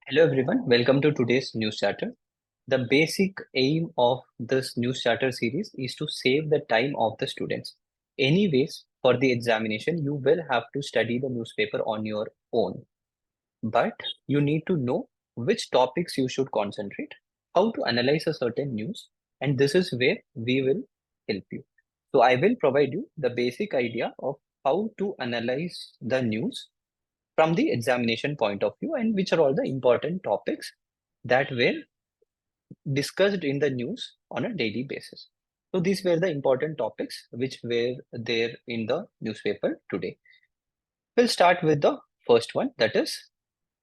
Hello everyone, welcome to today's news charter. The basic aim of this news charter series is to save the time of the students. Anyways, for the examination, you will have to study the newspaper on your own, but you need to know which topics you should concentrate, how to analyze a certain news, and this is where we will help you. So I will provide you the basic idea of how to analyze the news from the examination point of view and which are all the important topics that were discussed in the news on a daily basis. So these were the important topics which were there in the newspaper today. We'll start with the first one, that is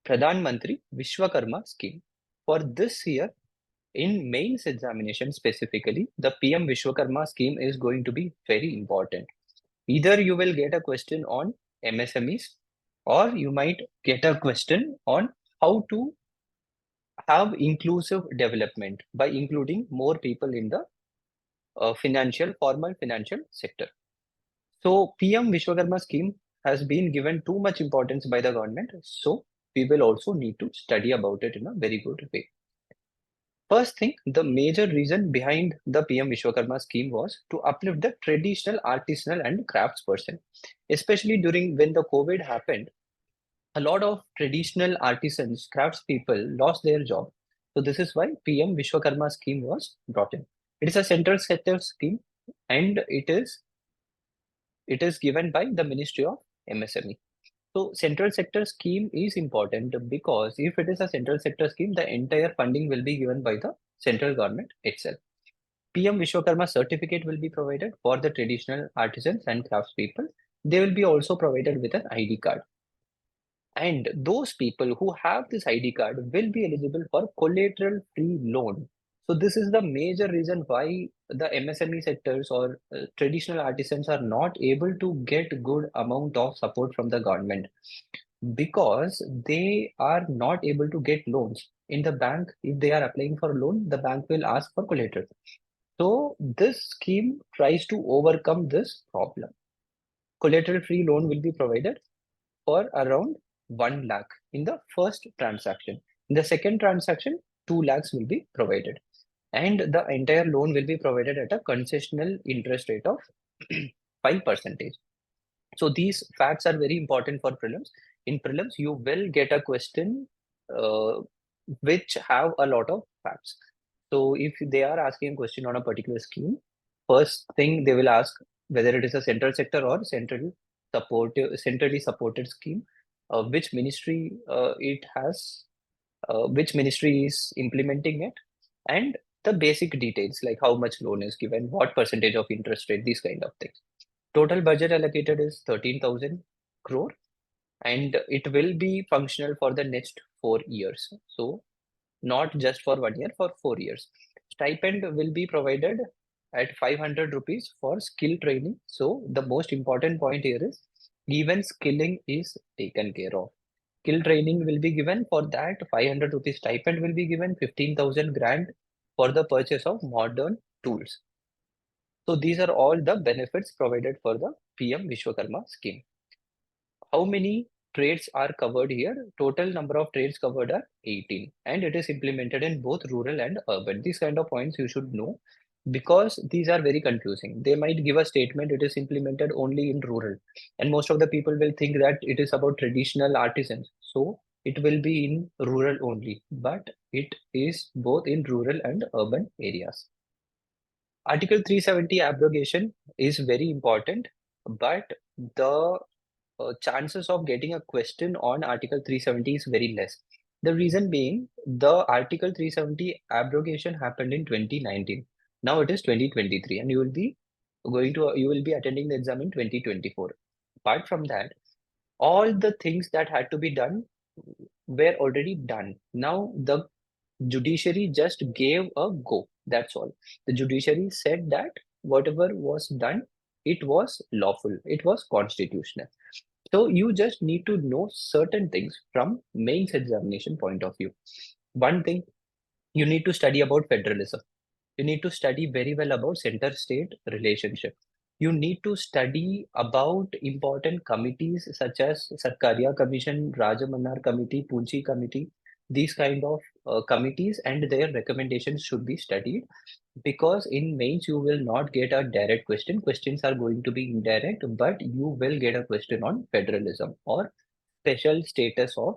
Pradhan Mantri Vishwakarma scheme. For this year, in mains examination specifically, the PM Vishwakarma scheme is going to be very important. Either you will get a question on MSMEs or you might get a question on how to have inclusive development by including more people in the formal financial sector. So PM Vishwakarma scheme has been given too much importance by the government. So we will also need to study about it in a very good way. First thing, the major reason behind the PM Vishwakarma scheme was to uplift the traditional artisanal and craftsperson, especially during when the COVID happened. A lot of traditional artisans, craftspeople lost their job. So this is why PM Vishwakarma scheme was brought in. It is a central sector scheme and it is given by the Ministry of MSME. So central sector scheme is important because if it is a central sector scheme, the entire funding will be given by the central government itself. PM Vishwakarma certificate will be provided for the traditional artisans and craftspeople. They will be also provided with an ID card. And those people who have this ID card will be eligible for collateral-free loan. So this is the major reason why the MSME sectors or traditional artisans are not able to get good amount of support from the government because they are not able to get loans in the bank. If they are applying for a loan, the bank will ask for collateral. So this scheme tries to overcome this problem. Collateral-free loan will be provided for around 1 lakh in the first transaction. In the second transaction, 2 lakhs will be provided. And the entire loan will be provided at a concessional interest rate of 5%. So these facts are very important for prelims. In prelims, you will get a question which have a lot of facts. So if they are asking a question on a particular scheme, first thing they will ask whether it is a central sector or centrally supported scheme, which ministry it has, which ministry is implementing it, and the basic details like how much loan is given, what percentage of interest rate, these kind of things. Total budget allocated is 13,000 crore and it will be functional for the next 4 years. So not just for 1 year, for 4 years. Stipend will be provided at 500 rupees for skill training. So the most important point here is even skilling is taken care of. Skill training will be given for that 500 rupees stipend will be given 15,000 grant for the purchase of modern tools. So these are all the benefits provided for the PM Vishwakarma scheme. How many trades are covered here? Total number of trades covered are 18 and it is implemented in both rural and urban. These kind of points you should know because these are very confusing. They might give a statement it is implemented only in rural and most of the people will think that it is about traditional artisans. So it will be in rural only, but it is both in rural and urban areas. Article 370 abrogation is very important, but the chances of getting a question on Article 370 is very less. The reason being, the Article 370 abrogation happened in 2019. Now it is 2023, and you will be attending the exam in 2024. Apart from that, all the things that had to be done were already done. Now the judiciary just gave a go. That's all. The judiciary said that whatever was done, it was lawful, it was constitutional. So you just need to know certain things from mains examination point of view. One thing, you need to study about federalism. You need to study very well about center-state relationship. You need to study about important committees such as Sarkaria Commission, Rajamanar Committee, Punchi Committee. These kind of committees and their recommendations should be studied, because in mains you will not get a direct question. Questions are going to be indirect, but you will get a question on federalism or special status of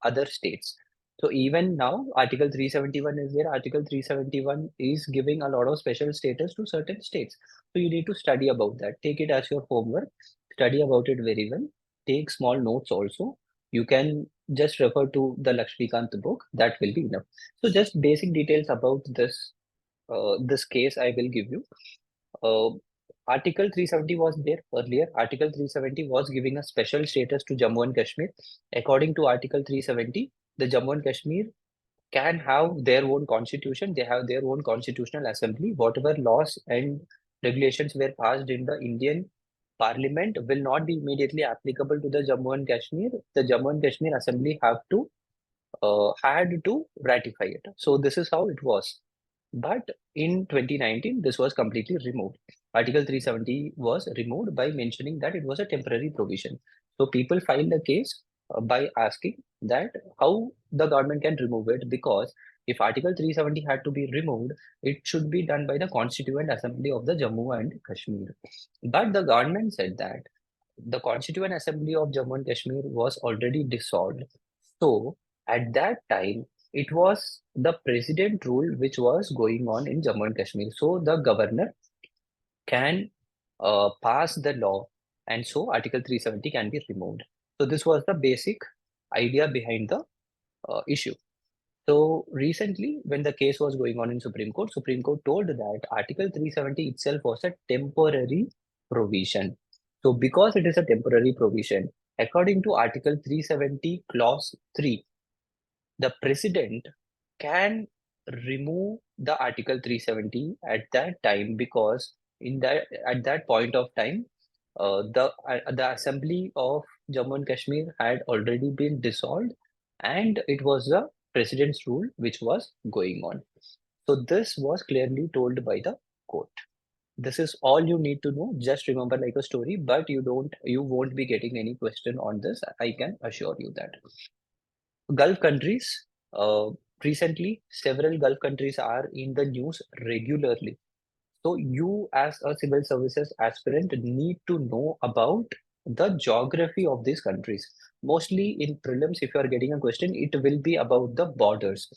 other states. So even now, Article 371 is there. Article 371 is giving a lot of special status to certain states. So you need to study about that. Take it as your homework. Study about it very well. Take small notes also. You can just refer to the Lakshmikant book. That will be enough. So just basic details about this case I will give you. Uh, Article 370 was there earlier. Article 370 was giving a special status to Jammu and Kashmir. According to Article 370, the Jammu and Kashmir can have their own constitution. They have their own constitutional assembly. Whatever laws and regulations were passed in the Indian Parliament will not be immediately applicable to the Jammu and Kashmir. The Jammu and Kashmir Assembly had to ratify it. So this is how it was. But in 2019, this was completely removed. Article 370 was removed by mentioning that it was a temporary provision. So people filed a case by asking that how the government can remove it, because if Article 370 had to be removed, it should be done by the Constituent Assembly of the Jammu and Kashmir. But the government said that the Constituent Assembly of Jammu and Kashmir was already dissolved. So at that time, it was the president rule which was going on in Jammu and Kashmir. So the governor can pass the law, and so Article 370 can be removed. So this was the basic idea behind the issue. So recently, when the case was going on in Supreme Court told that Article 370 itself was a temporary provision. So because it is a temporary provision, according to Article 370, Clause 3, the president can remove the Article 370 at that time, because in that at that point of time, the Assembly of Jammu and Kashmir had already been dissolved, and it was the president's rule which was going on. So this was clearly told by the court. This is all you need to know. Just remember like a story, but you won't be getting any question on this. I can assure you that. Gulf countries, recently, several Gulf countries are in the news regularly. So you as a civil services aspirant need to know about the geography of these countries. Mostly in prelims, if you are getting a question, it will be about the borders.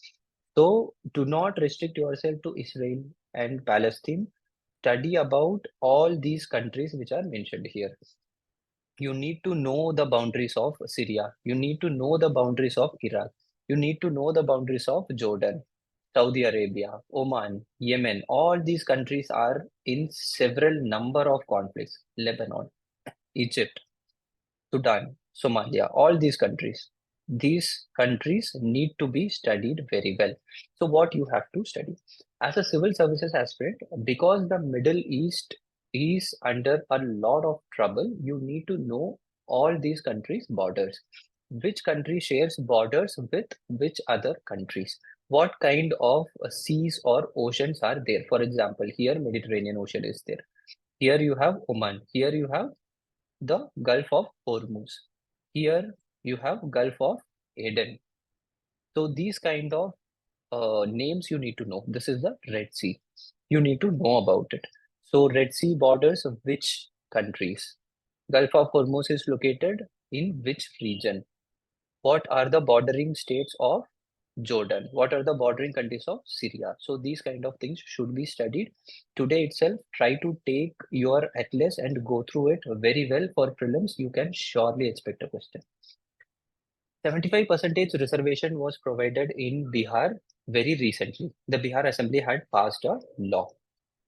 So do not restrict yourself to Israel and Palestine. Study about all these countries which are mentioned here. You need to know the boundaries of Syria. You need to know the boundaries of Iraq. You need to know the boundaries of Jordan, Saudi Arabia, Oman, Yemen. All these countries are in several number of conflicts. Lebanon, Egypt, Sudan, Somalia, all these countries. These countries need to be studied very well. So what you have to study as a civil services aspirant, because the Middle East is under a lot of trouble, you need to know all these countries' borders. Which country shares borders with which other countries? What kind of seas or oceans are there? For example, here Mediterranean Ocean is there. Here you have Oman. Here you have the Gulf of Hormuz. Here you have Gulf of Aden. So these kind of names you need to know. This is the Red Sea. You need to know about it. So Red Sea borders of which countries? Gulf of Hormuz is located in which region? What are the bordering states of Jordan? What are the bordering countries of Syria? So these kind of things should be studied. Today itself, try to take your atlas and go through it very well for prelims. You can surely expect a question. 75% reservation was provided in Bihar very recently. The Bihar Assembly had passed a law,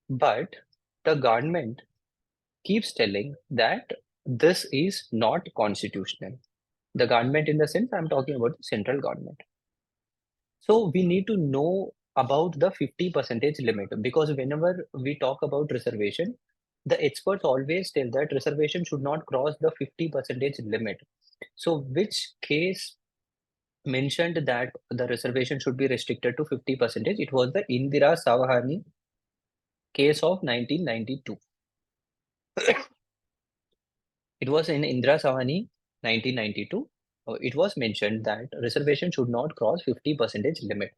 but the government keeps telling that this is not constitutional. The government, in the sense, I'm talking about the central government. So we need to know about the 50% limit, because whenever we talk about reservation, the experts always tell that reservation should not cross the 50% limit. So which case mentioned that the reservation should be restricted to 50%? It was the Indira Savahani case of 1992. It was in Indira Savahani 1992. it was mentioned that reservation should not cross 50% limit.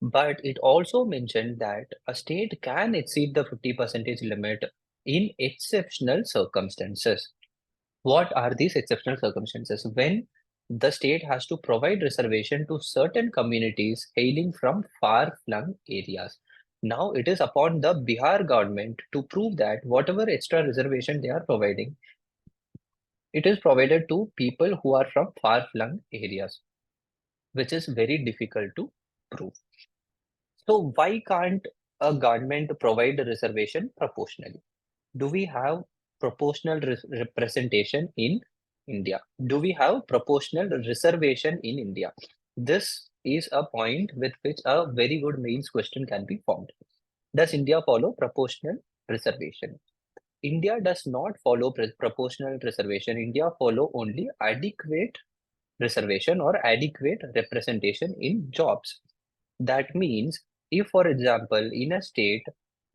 But it also mentioned that a state can exceed the 50% limit in exceptional circumstances. What are these exceptional circumstances? When the state has to provide reservation to certain communities hailing from far-flung areas. Now it is upon the Bihar government to prove that whatever extra reservation they are providing, it is provided to people who are from far-flung areas, which is very difficult to prove. So why can't a government provide a reservation proportionally? Do we have proportional representation in India? Do we have proportional reservation in India? This is a point with which a very good mains question can be formed. Does India follow proportional reservation? India does not follow proportional reservation. India follow only adequate reservation or adequate representation in jobs. That means if, for example, in a state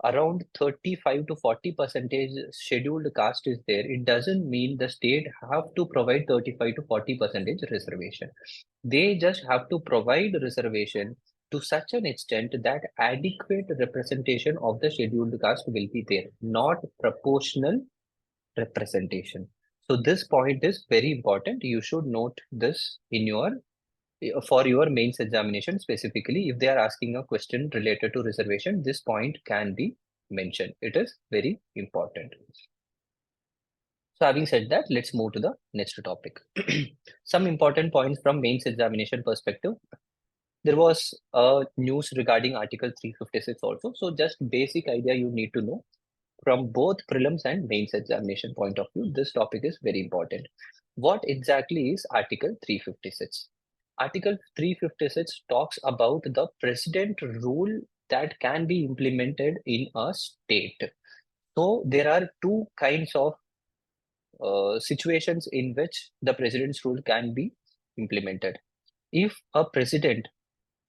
around 35 to 40% scheduled caste is there, it doesn't mean the state have to provide 35 to 40% reservation. They just have to provide reservation to such an extent that adequate representation of the scheduled caste will be there, not proportional representation. So this point is very important. You should note this in your for your mains examination specifically. If they are asking a question related to reservation, this point can be mentioned. It is very important. So having said that, let's move to the next topic. Some important points from mains examination perspective. There was news regarding Article 356 also. So just basic idea you need to know from both prelims and mains examination point of view. This topic is very important. What exactly is Article 356? Article 356 talks about the president rule that can be implemented in a state. So there are two kinds of situations in which the president's rule can be implemented. If a president,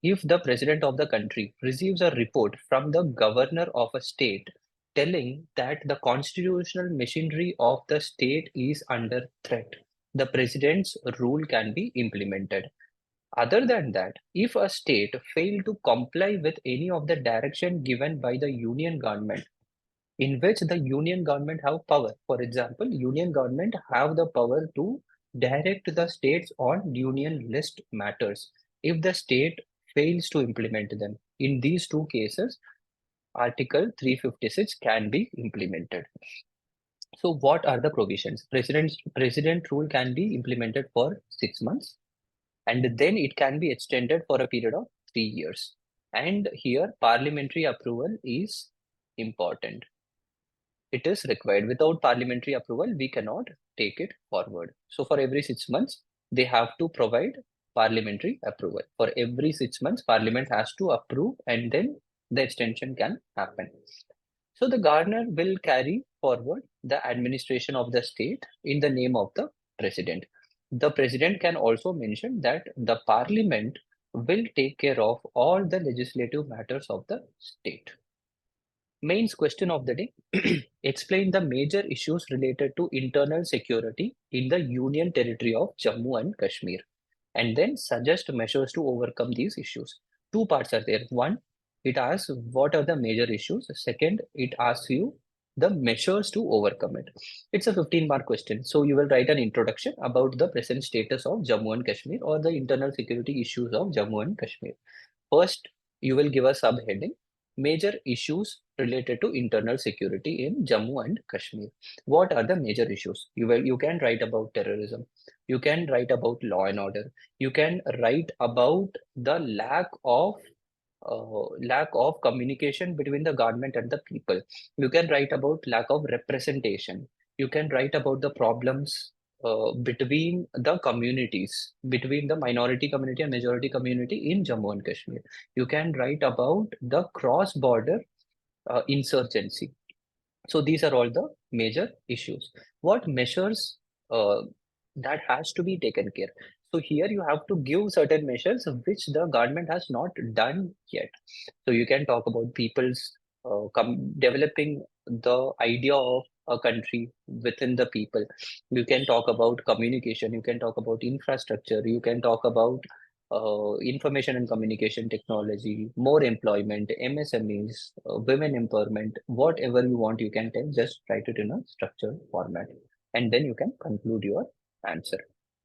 if the president of the country receives a report from the governor of a state telling that the constitutional machinery of the state is under threat, the president's rule can be implemented. Other than that, if a state failed to comply with any of the direction given by the union government, in which the union government have power, for example, union government have the power to direct the states on union list matters. If the state fails to implement them, in these two cases, Article 356 can be implemented. So what are the provisions? President rule can be implemented for 6 months, and then it can be extended for a period of 3 years. And here parliamentary approval is important. It is required. Without parliamentary approval, we cannot take it forward. So for every 6 months, they have to provide parliamentary approval. For every 6 months, parliament has to approve and then the extension can happen. So the governor will carry forward the administration of the state in the name of the president. The president can also mention that the parliament will take care of all the legislative matters of the state. Mains question of the day. Explain the major issues related to internal security in the Union territory of Jammu and Kashmir, and then suggest measures to overcome these issues. Two parts are there. One, it asks what are the major issues. Second, it asks you the measures to overcome it. It's a 15-mark question. So you will write an introduction about the present status of Jammu and Kashmir or the internal security issues of Jammu and Kashmir. First, you will give a subheading, major issues related to internal security in Jammu and Kashmir. What are the major issues? You can write about terrorism. You can write about law and order. You can write about the lack of communication between the government and the people. You can write about lack of representation. You can write about the problems between the communities, between the minority community and majority community in Jammu and Kashmir. You can write about the cross-border insurgency. So these are all the major issues. What measures that has to be taken care? So here you have to give certain measures which the government has not done yet. So you can talk about people's developing the idea of a country within the people. You can talk about communication, you can talk about infrastructure, you can talk about information and communication technology, more employment, MSMEs, women empowerment, whatever you want, you can tell, just write it in a structured format. And then you can conclude your answer.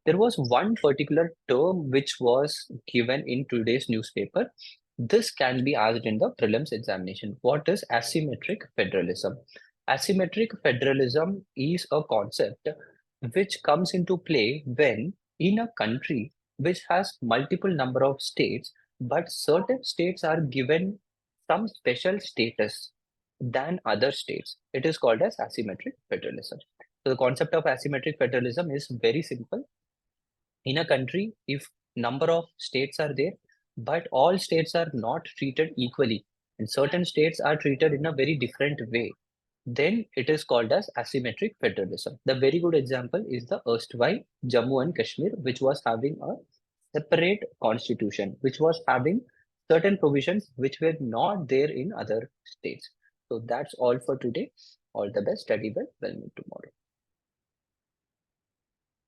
There was one particular term which was given in today's newspaper. This can be asked in the prelims examination. What is asymmetric federalism? Asymmetric federalism is a concept which comes into play when in a country which has multiple number of states, but certain states are given some special status than other states. It is called as asymmetric federalism. So the concept of asymmetric federalism is very simple. In a country, if number of states are there, but all states are not treated equally, and certain states are treated in a very different way, then it is called as asymmetric federalism. The very good example is the erstwhile Jammu and Kashmir, which was having a separate constitution, which was having certain provisions which were not there in other states. So that's all for today. All the best. Study well. We'll meet tomorrow.